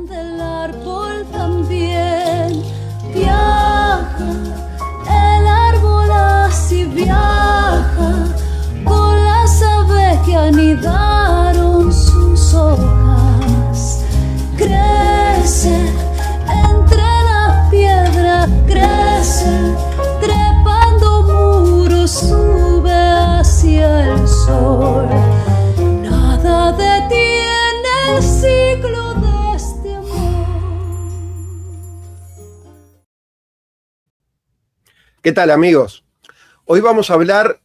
Del árbol también viaja, el árbol así viaja, con las aves que anidaron sus hojas. Crece entre las piedras, crece, trepando muros, sube hacia el sol. Nada detiene el ciclo de este amor. ¿Qué tal, amigos? Hoy vamos a hablar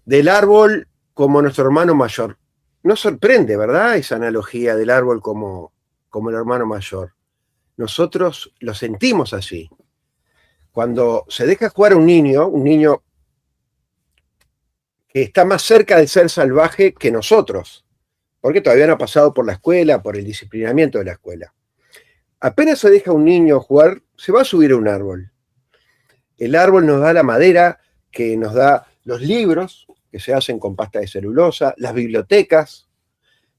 del árbol como nuestro hermano mayor. Nos sorprende, ¿verdad? Esa analogía del árbol como el hermano mayor. Nosotros lo sentimos así. Cuando se deja jugar a un niño que está más cerca de ser salvaje que nosotros, porque todavía no ha pasado por la escuela, por el disciplinamiento de la escuela. Apenas se deja a un niño jugar, se va a subir a un árbol. El árbol nos da la madera, que nos da los libros, que se hacen con pasta de celulosa, las bibliotecas,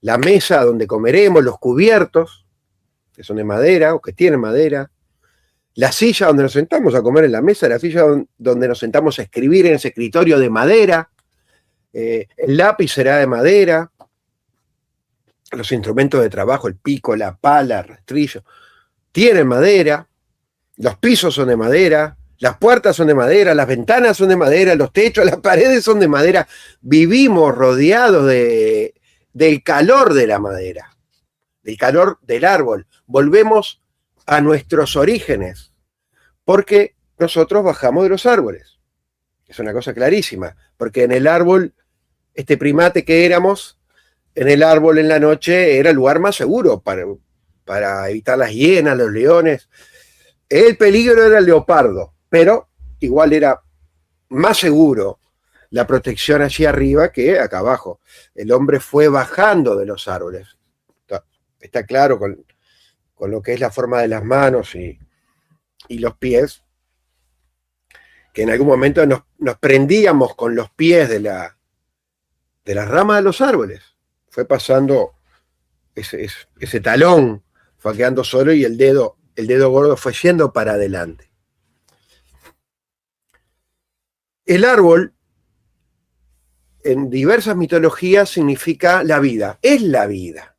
la mesa donde comeremos, los cubiertos, que son de madera o que tienen madera, la silla donde nos sentamos a comer en la mesa, la silla donde nos sentamos a escribir en ese escritorio de madera, el lápiz será de madera, los instrumentos de trabajo, el pico, la pala, el rastrillo, tienen madera, los pisos son de madera, las puertas son de madera, las ventanas son de madera, los techos, las paredes son de madera. Vivimos rodeados del calor de la madera, del calor del árbol. Volvemos a nuestros orígenes, porque nosotros bajamos de los árboles. Es una cosa clarísima, porque en el árbol, este primate que éramos, en el árbol en la noche era el lugar más seguro para evitar las hienas, los leones. El peligro era el leopardo, pero igual era más seguro la protección allí arriba que acá abajo. El hombre fue bajando de los árboles. Está claro con lo que es la forma de las manos y los pies, que en algún momento nos prendíamos con los pies de las ramas de los árboles. Fue pasando ese talón, fue quedando solo y el dedo gordo fue yendo para adelante. El árbol, en diversas mitologías, significa la vida, es la vida.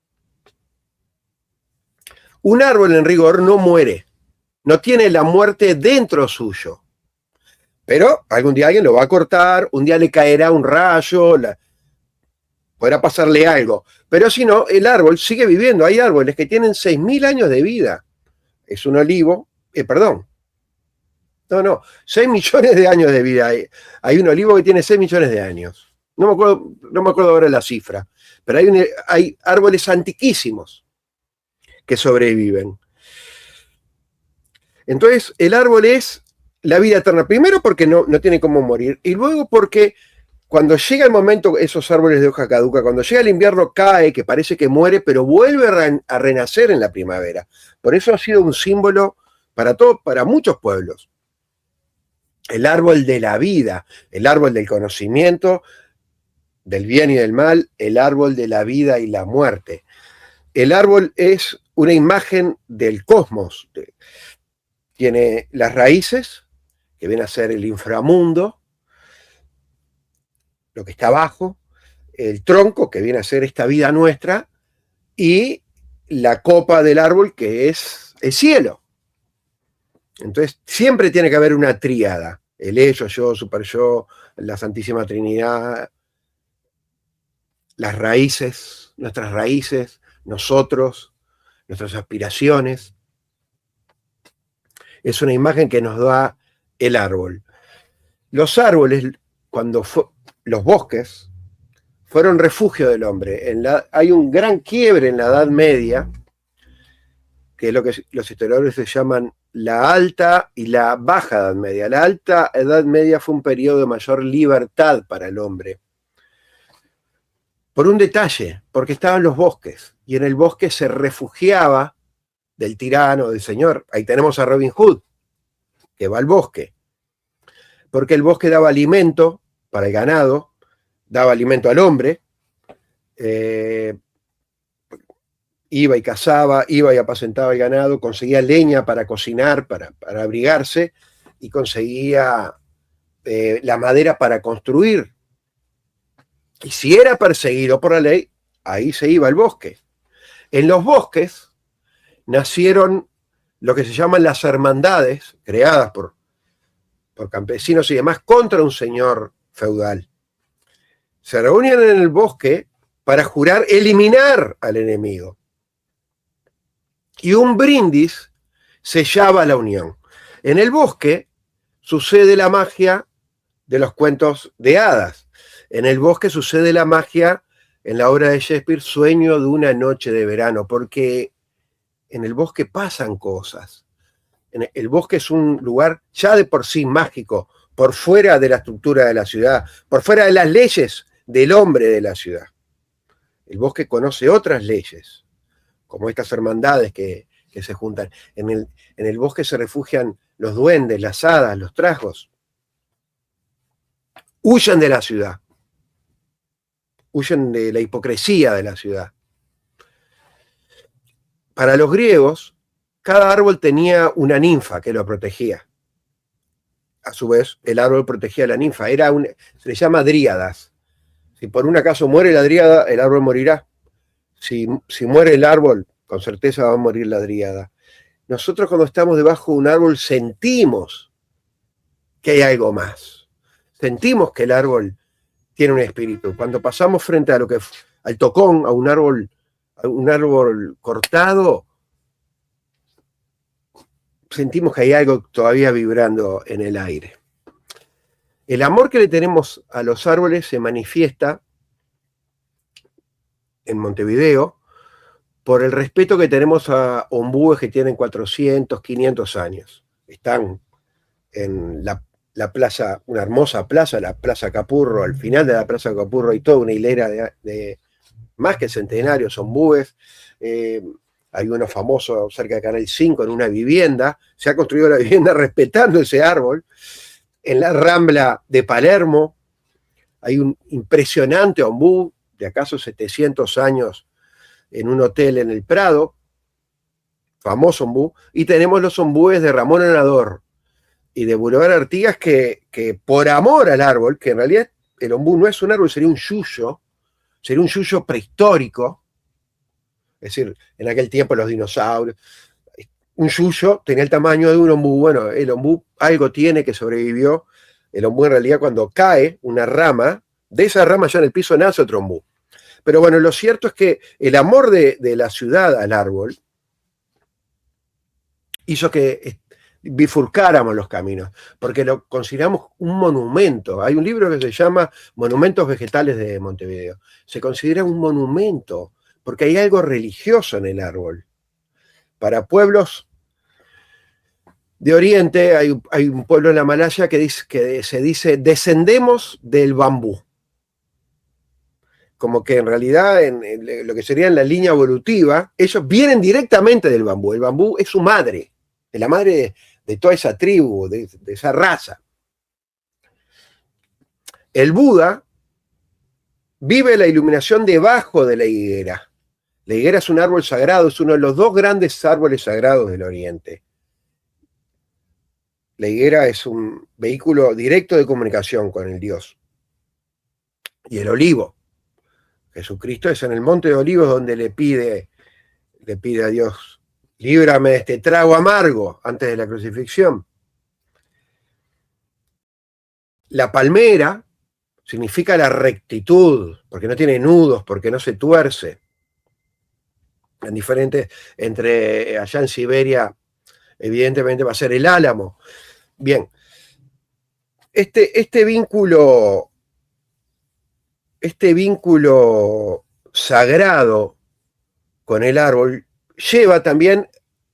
Un árbol, en rigor, no muere, no tiene la muerte dentro suyo. Pero algún día alguien lo va a cortar, un día le caerá un rayo, podrá pasarle algo. Pero si no, el árbol sigue viviendo. Hay árboles que tienen 6.000 años de vida. Es un olivo, 6 millones de años de vida. Hay un olivo que tiene 6 millones de años. No me acuerdo ahora la cifra, pero hay árboles antiquísimos que sobreviven. Entonces, el árbol es la vida eterna. Primero porque no tiene cómo morir, y luego porque cuando llega el momento, esos árboles de hoja caduca, cuando llega el invierno cae, que parece que muere, pero vuelve a renacer en la primavera. Por eso ha sido un símbolo para muchos pueblos. El árbol de la vida, el árbol del conocimiento, del bien y del mal, el árbol de la vida y la muerte. El árbol es una imagen del cosmos. Tiene las raíces, que viene a ser el inframundo, lo que está abajo, el tronco, que viene a ser esta vida nuestra, y la copa del árbol, que es el cielo. Entonces, siempre tiene que haber una tríada. El ello, yo, super yo, la Santísima Trinidad, las raíces, nuestras raíces, nosotros, nuestras aspiraciones. Es una imagen que nos da el árbol. Los árboles, los bosques, fueron refugio del hombre. Hay un gran quiebre en la Edad Media, que es lo que los historiadores se llaman la alta y la baja Edad Media. La alta Edad Media fue un periodo de mayor libertad para el hombre. Por un detalle, porque estaban los bosques, y en el bosque se refugiaba del tirano, del señor. Ahí tenemos a Robin Hood, que va al bosque, porque el bosque daba alimento para el ganado, daba alimento al hombre, iba y cazaba, iba y apacentaba el ganado, conseguía leña para cocinar, para abrigarse, y conseguía la madera para construir. Y si era perseguido por la ley, ahí se iba al bosque. En los bosques nacieron lo que se llaman las hermandades, creadas por campesinos y demás, contra un señor feudal. Se reunían en el bosque para jurar eliminar al enemigo. Y un brindis sellaba la unión. En el bosque sucede la magia de los cuentos de hadas. En el bosque sucede la magia, en la obra de Shakespeare, Sueño de una noche de verano, porque en el bosque pasan cosas. El bosque es un lugar ya de por sí mágico, por fuera de la estructura de la ciudad, por fuera de las leyes del hombre de la ciudad. El bosque conoce otras leyes, como estas hermandades que se juntan. En el bosque se refugian los duendes, las hadas, los trasgos. Huyen de la ciudad, huyen de la hipocresía de la ciudad. Para los griegos, cada árbol tenía una ninfa que lo protegía. A su vez, el árbol protegía a la ninfa. Se le llama dríadas. Si por un acaso muere la dríada, el árbol morirá. Si muere el árbol, con certeza va a morir la dríada. Nosotros cuando estamos debajo de un árbol sentimos que hay algo más. Sentimos que el árbol tiene un espíritu. Cuando pasamos frente al tocón, a un árbol cortado, sentimos que hay algo todavía vibrando en el aire. El amor que le tenemos a los árboles se manifiesta en Montevideo por el respeto que tenemos a ombúes que tienen 400, 500 años. Están en la plaza, una hermosa plaza, la Plaza Capurro. Al final de la Plaza Capurro hay toda una hilera de más que centenarios ombúes. Hay uno famoso cerca de Canal 5 en una vivienda. Se ha construido la vivienda respetando ese árbol. En la Rambla de Palermo hay un impresionante ombú de acaso 700 años en un hotel en el Prado, famoso ombú, y tenemos los ombúes de Ramón Anador y de Boulevard Artigas que por amor al árbol, que en realidad el ombú no es un árbol, sería un yuyo prehistórico, es decir, en aquel tiempo los dinosaurios, un yuyo tenía el tamaño de un ombú. Bueno, el ombú algo tiene que sobrevivió. El ombú en realidad cuando cae una rama, de esa rama ya en el piso nace otro ombú. Pero bueno, lo cierto es que el amor de la ciudad al árbol hizo que bifurcáramos los caminos, porque lo consideramos un monumento. Hay un libro que se llama Monumentos Vegetales de Montevideo. Se considera un monumento, porque hay algo religioso en el árbol. Para pueblos de Oriente, hay un pueblo en la Malaya que se dice, descendemos del bambú. Como que en realidad, en lo que sería en la línea evolutiva, ellos vienen directamente del bambú. El bambú es su madre, es la madre de toda esa tribu, de esa raza. El Buda vive la iluminación debajo de la higuera. La higuera es un árbol sagrado, es uno de los dos grandes árboles sagrados del Oriente. La higuera es un vehículo directo de comunicación con el Dios. Y el olivo. Jesucristo es en el Monte de Olivos donde le pide a Dios, líbrame de este trago amargo antes de la crucifixión. La palmera significa la rectitud, porque no tiene nudos, porque no se tuerce. En diferentes, allá en Siberia, evidentemente va a ser el álamo. Bien, este vínculo sagrado con el árbol lleva también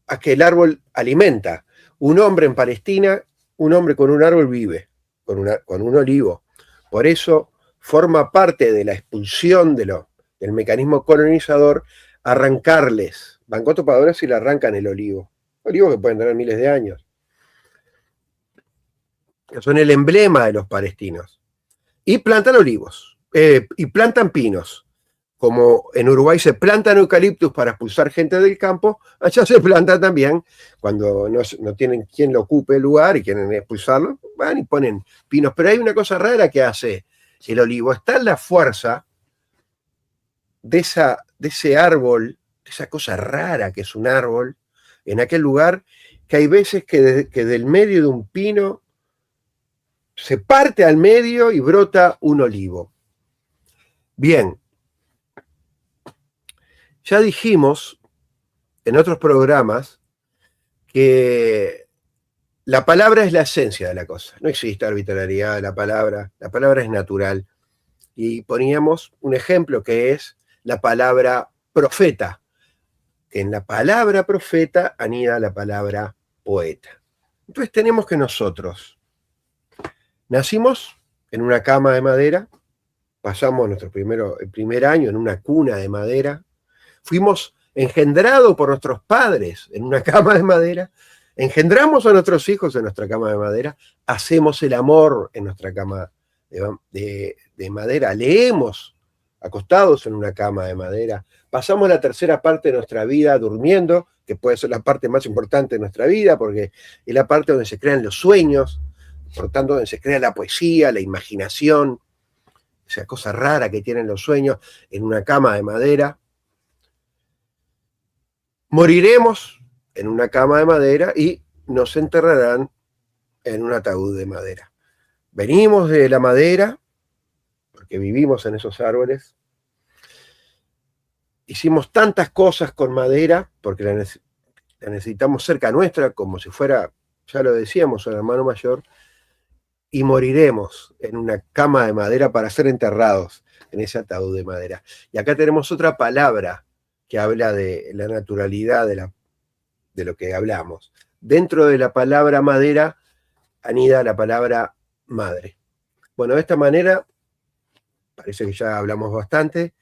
a que el árbol alimenta. Un hombre en Palestina, un hombre con un árbol vive, con un olivo. Por eso forma parte de la expulsión del mecanismo colonizador arrancarles. Van con topadores y le arrancan el olivo. Olivos que pueden tener miles de años. Que son el emblema de los palestinos. Y plantan olivos. Y plantan pinos. como en Uruguay se plantan eucaliptus para expulsar gente del campo, allá se planta también, cuando no tienen quien lo ocupe el lugar y quieren expulsarlo, van y ponen pinos. Pero hay una cosa rara que hace el olivo, está en la fuerza de ese árbol, de esa cosa rara que es un árbol, en aquel lugar, que hay veces que del medio de un pino se parte al medio y brota un olivo. Bien, ya dijimos en otros programas que la palabra es la esencia de la cosa. No existe arbitrariedad de la palabra es natural. Y poníamos un ejemplo que es la palabra profeta, que en la palabra profeta anida la palabra poeta. Entonces tenemos que nosotros nacimos en una cama de madera, pasamos el primer año en una cuna de madera, fuimos engendrados por nuestros padres en una cama de madera, engendramos a nuestros hijos en nuestra cama de madera, hacemos el amor en nuestra cama de madera, leemos acostados en una cama de madera, pasamos la tercera parte de nuestra vida durmiendo, que puede ser la parte más importante de nuestra vida, porque es la parte donde se crean los sueños, por tanto donde se crea la poesía, la imaginación, esa cosa rara que tienen los sueños en una cama de madera. Moriremos en una cama de madera y nos enterrarán en un ataúd de madera. Venimos de la madera, porque vivimos en esos árboles. Hicimos tantas cosas con madera, porque la necesitamos cerca nuestra, como si fuera, ya lo decíamos, un hermano mayor, y moriremos en una cama de madera para ser enterrados en ese ataúd de madera. Y acá tenemos otra palabra que habla de la naturalidad de lo que hablamos. Dentro de la palabra madera anida la palabra madre. Bueno, de esta manera, parece que ya hablamos bastante,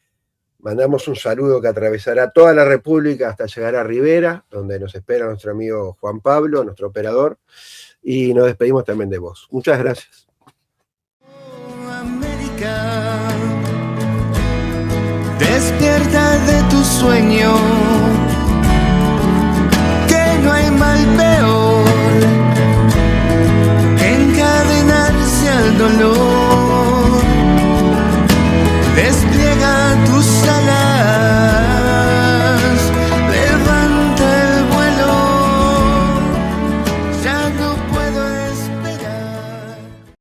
mandamos un saludo que atravesará toda la República hasta llegar a Rivera, donde nos espera nuestro amigo Juan Pablo, nuestro operador, y nos despedimos también de vos. Muchas gracias. América, despierta de tu sueño, que no hay mal peor que encadenarse al dolor.